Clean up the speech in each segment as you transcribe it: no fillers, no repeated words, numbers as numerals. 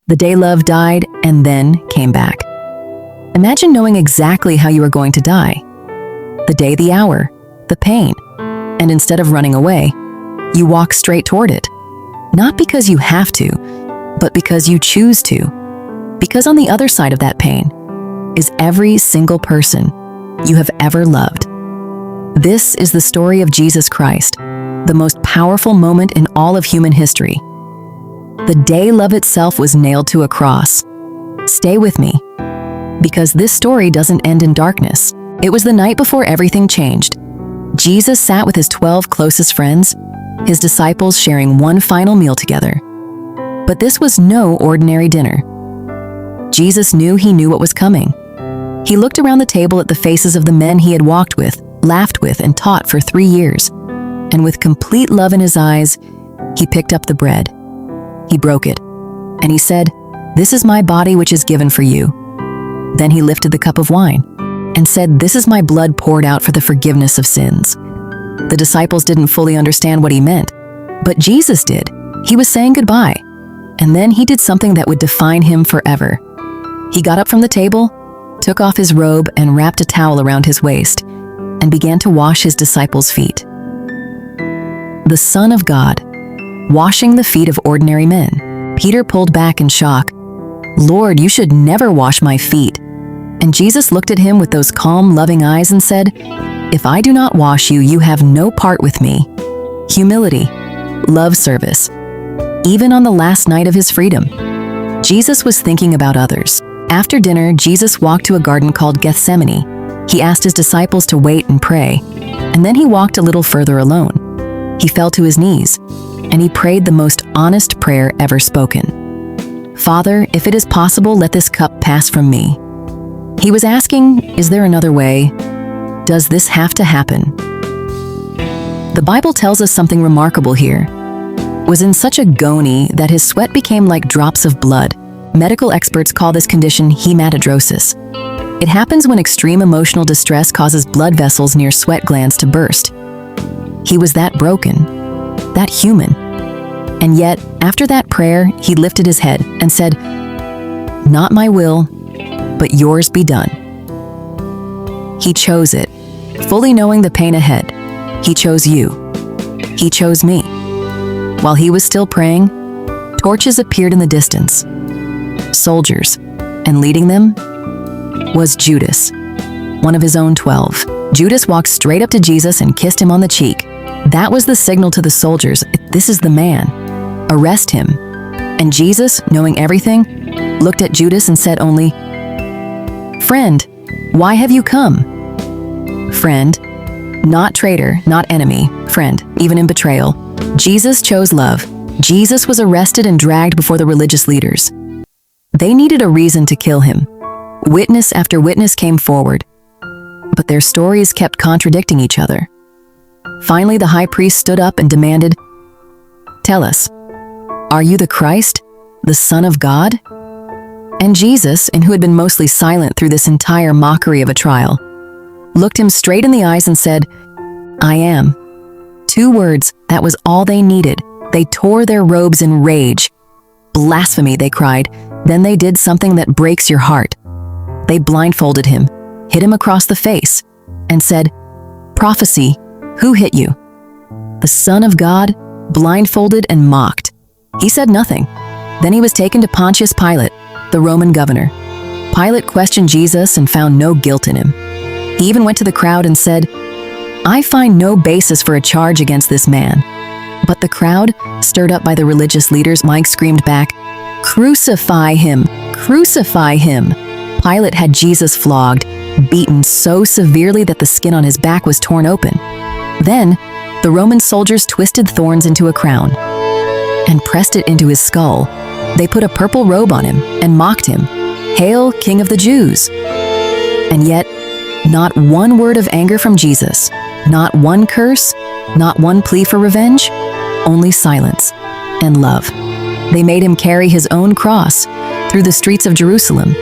The day love died and then came back. Imagine knowing exactly how you were going to die. The day, the hour, the pain. And instead of running away, you walk straight toward it. Not because you have to, but because you choose to. Because on the other side of that pain is every single person you have ever loved. This is the story of Jesus Christ, the most powerful moment in all of human history. The day love itself was nailed to a cross. Stay with me, because this story doesn't end in darkness. It was the night before everything changed. Jesus sat with his 12 closest friends, his disciples sharing one final meal together. But this was no ordinary dinner. Jesus knew he knew what was coming. He looked around the table at the faces of the men he had walked with, laughed with, and taught for 3 years. And with complete love in his eyes, he picked up the bread. He broke it, and he said, "This is my body which is given for you." Then he lifted the cup of wine and said, "This is my blood poured out for the forgiveness of sins." The disciples didn't fully understand what he meant, but Jesus did. He was saying goodbye, and then he did something that would define him forever. He got up from the table, took off his robe and wrapped a towel around his waist, and began to wash his disciples' feet. The Son of God, washing the feet of ordinary men. Peter pulled back in shock. "Lord, you should never wash my feet." And Jesus looked at him with those calm, loving eyes and said, "If I do not wash you, you have no part with me." Humility, love service. Even on the last night of his freedom, Jesus was thinking about others. After dinner, Jesus walked to a garden called Gethsemane. He asked his disciples to wait and pray, and then he walked a little further alone. He fell to his knees, and he prayed the most honest prayer ever spoken. "Father, if it is possible, let this cup pass from me." He was asking, is there another way? Does this have to happen? The Bible tells us something remarkable here. Was in such agony that his sweat became like drops of blood. Medical experts call this condition hematidrosis. It happens when extreme emotional distress causes blood vessels near sweat glands to burst. He was that broken, that human. And yet, after that prayer, he lifted his head and said, "Not my will, but yours be done." He chose it, fully knowing the pain ahead. He chose you. He chose me. While he was still praying, torches appeared in the distance. Soldiers, and leading them was Judas, one of his own 12. Judas walked straight up to Jesus and kissed him on the cheek. That was the signal to the soldiers, this is the man. Arrest him. And Jesus, knowing everything, looked at Judas and said only, "Friend, why have you come?" Friend, not traitor, not enemy, friend, even in betrayal. Jesus chose love. Jesus was arrested and dragged before the religious leaders. They needed a reason to kill him. Witness after witness came forward, but their stories kept contradicting each other. Finally, the high priest stood up and demanded, "Tell us, are you the Christ, the Son of God?" And Jesus, and who had been mostly silent through this entire mockery of a trial, looked him straight in the eyes and said, "I am." 2 words, that was all they needed. They tore their robes in rage. "Blasphemy," they cried. Then they did something that breaks your heart. They blindfolded him, hit him across the face, and said, "Prophecy, who hit you?" The Son of God, blindfolded and mocked. He said nothing. Then he was taken to Pontius Pilate, the Roman governor. Pilate questioned Jesus and found no guilt in him. He even went to the crowd and said, "I find no basis for a charge against this man." But the crowd, stirred up by the religious leaders, Mike screamed back, "Crucify him! Crucify him!" Pilate had Jesus flogged, beaten so severely that the skin on his back was torn open. Then, the Roman soldiers twisted thorns into a crown and pressed it into his skull. They put a purple robe on him and mocked him, "Hail, King of the Jews!" And yet, not one word of anger from Jesus, not one curse, not one plea for revenge, only silence and love. They made him carry his own cross through the streets of Jerusalem,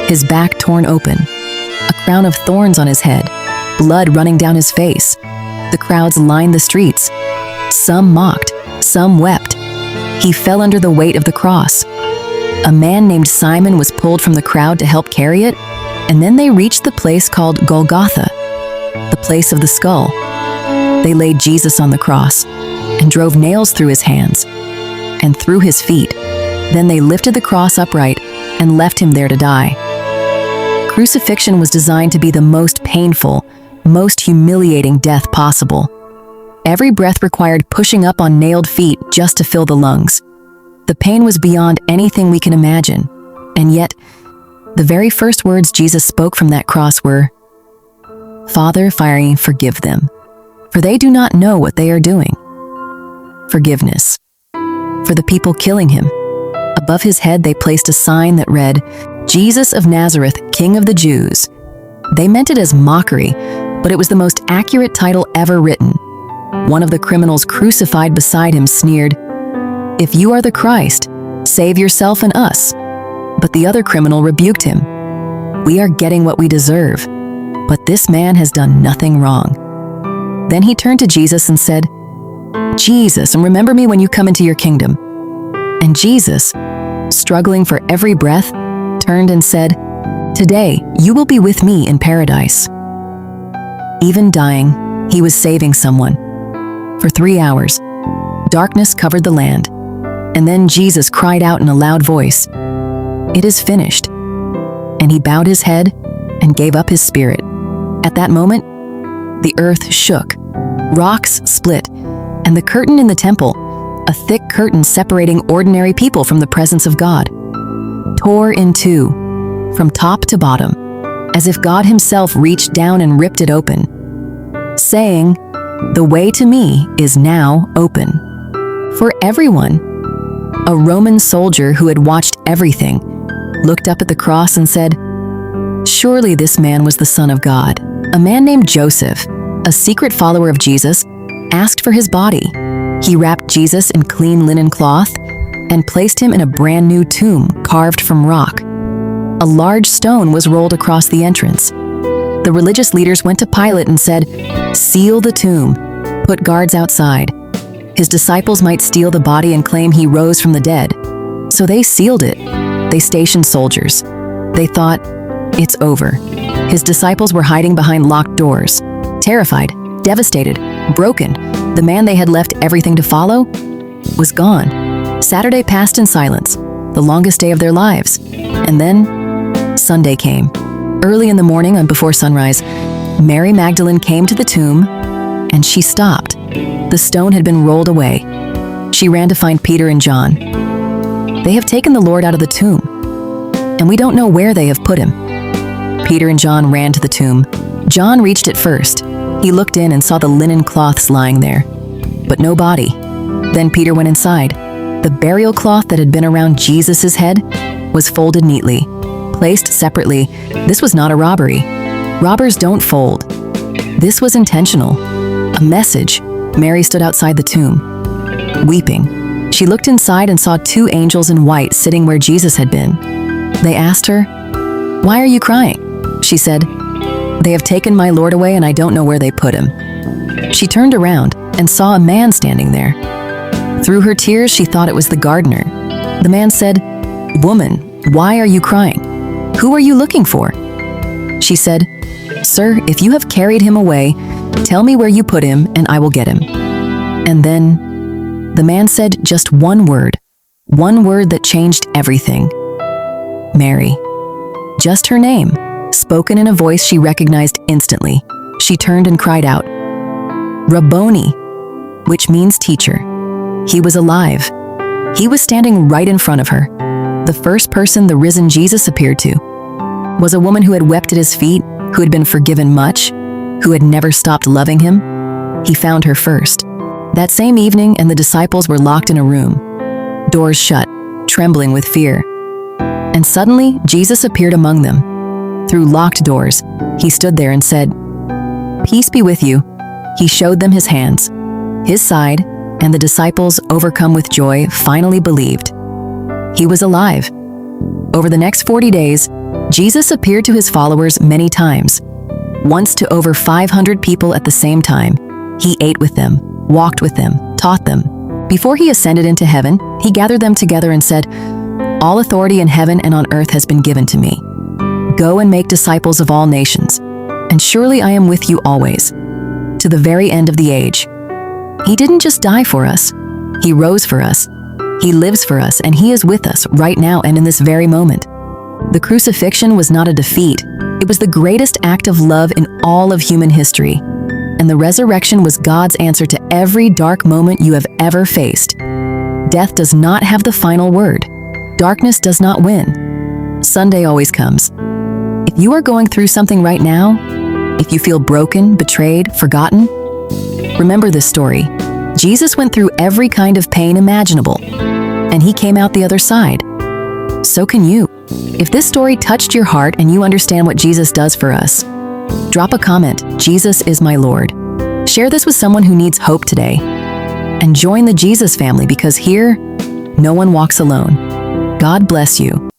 his back torn open, a crown of thorns on his head, blood running down his face. The crowds lined the streets. Some mocked, some wept. He fell under the weight of the cross. A man named Simon was pulled from the crowd to help carry it, and then they reached the place called Golgotha, the place of the skull. They laid Jesus on the cross and drove nails through his hands and through his feet. Then they lifted the cross upright and left him there to die. Crucifixion was designed to be the most painful, most humiliating death possible. Every breath required pushing up on nailed feet just to fill the lungs. The pain was beyond anything we can imagine, and yet, the very first words Jesus spoke from that cross were, "Father, forgive them, for they do not know what they are doing." Forgiveness. For the people killing him, above his head they placed a sign that read, "Jesus of Nazareth, King of the Jews." They meant it as mockery, but it was the most accurate title ever written. One of the criminals crucified beside him sneered, "If you are the Christ, save yourself and us." But the other criminal rebuked him, "We are getting what we deserve, but this man has done nothing wrong." Then he turned to Jesus and said, "Jesus, and remember me when you come into your kingdom." And Jesus, struggling for every breath, turned and said, "Today you will be with me in paradise." Even dying, he was saving someone. For 3 hours, darkness covered the land, and then Jesus cried out in a loud voice, "It is finished." And he bowed his head and gave up his spirit. At that moment, the earth shook, rocks split, and the curtain in the temple, a thick curtain separating ordinary people from the presence of God, tore in two, from top to bottom, as if God himself reached down and ripped it open, saying, "The way to me is now open." For everyone. A Roman soldier who had watched everything looked up at the cross and said, "Surely this man was the Son of God." A man named Joseph, a secret follower of Jesus, asked for his body. He wrapped Jesus in clean linen cloth and placed him in a brand new tomb carved from rock. A large stone was rolled across the entrance. The religious leaders went to Pilate and said, "Seal the tomb, put guards outside. His disciples might steal the body and claim he rose from the dead." So they sealed it. They stationed soldiers. They thought, "It's over." His disciples were hiding behind locked doors. Terrified, devastated, broken, the man they had left everything to follow was gone. Saturday passed in silence, the longest day of their lives. And then, Sunday came. Early in the morning and before sunrise, Mary Magdalene came to the tomb, and she stopped. The stone had been rolled away. She ran to find Peter and John. "They have taken the Lord out of the tomb, and we don't know where they have put him." Peter and John ran to the tomb. John reached it first. He looked in and saw the linen cloths lying there, but no body. Then Peter went inside. The burial cloth that had been around Jesus' head was folded neatly, placed separately. This was not a robbery. Robbers don't fold. This was intentional. A message. Mary stood outside the tomb, weeping. She looked inside and saw 2 angels in white sitting where Jesus had been. They asked her, "Why are you crying?" She said, "They have taken my Lord away and I don't know where they put him." She turned around and saw a man standing there. Through her tears, she thought it was the gardener. The man said, "Woman, why are you crying? Who are you looking for?" She said, "Sir, if you have carried him away, tell me where you put him and I will get him." And then the man said just one word that changed everything. Mary. Just her name, spoken in a voice she recognized instantly. She turned and cried out, "Rabboni," which means teacher. He was alive. He was standing right in front of her. The first person the risen Jesus appeared to was a woman who had wept at his feet, who had been forgiven much, who had never stopped loving him. He found her first. That same evening, and the disciples were locked in a room, doors shut, trembling with fear. And suddenly, Jesus appeared among them. Through locked doors, he stood there and said, "Peace be with you." He showed them his hands, his side, and the disciples, overcome with joy, finally believed. He was alive. Over the next 40 days, Jesus appeared to his followers many times, once to over 500 people at the same time. He ate with them, walked with them, taught them. Before he ascended into heaven, he gathered them together and said, All authority in heaven and on earth has been given to me. Go and make disciples of all nations, and surely I am with you always, to the very end of the age. He didn't just die for us. He rose for us. He lives for us, and He is with us right now and in this very moment. The crucifixion was not a defeat. It was the greatest act of love in all of human history. And the resurrection was God's answer to every dark moment you have ever faced. Death does not have the final word. Darkness does not win. Sunday always comes. If you are going through something right now, if you feel broken, betrayed, forgotten, remember this story. Jesus went through every kind of pain imaginable, and He came out the other side. So can you. If this story touched your heart and you understand what Jesus does for us, drop a comment, "Jesus is my Lord." Share this with someone who needs hope today. And join the Jesus family, because here, no one walks alone. God bless you.